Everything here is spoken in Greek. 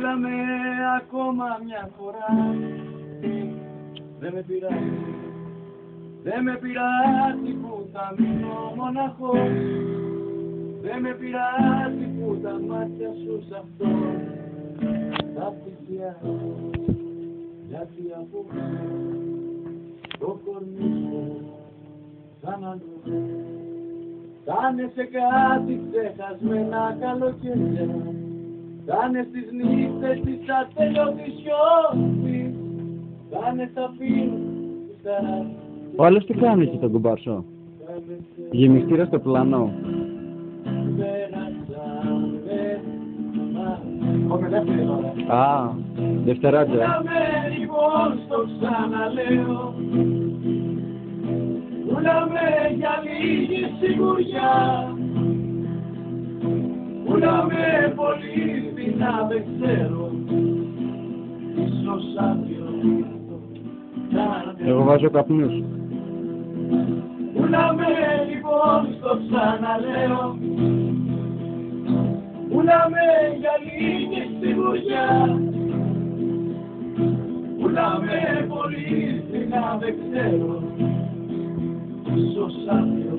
Πούλαμε ακόμα μια φορά. Δεν με πειράζει, δεν με πειράζει που θα μείνω μοναχός. Δεν με πειράζει που τα μάτια σου σ' αυτό θα πλησιάζει. Γιατί απόψε το κορμί σου σαν αλλού κάνε σε κάτι ξεχασμένα καλοκαίρια. Κάνε στις νύχτες της ατέλειωτης σιώπης. Κάνε στα πίνου της ταράς. Ο άλλος τι κάνει εκεί τον κουμπάρσο? Γεμιστήρα στο πλάνο. Α, δευτεράτζα. Πούλαμε λοιπόν στο ξαναλέω. Πούλαμε για λίγη σιγουριά. Πούλαμε πολύ φθηνά δεν ξέρω. Ίσως άδειο. Εγώ βάζω καπνούς. Πούλαμε λοιπόν στο ξαναλέω. Πούλαμε για λίγη σιγουριά. Πούλαμε πολύ φθηνά δεν ξέρω. Ίσως άδειο.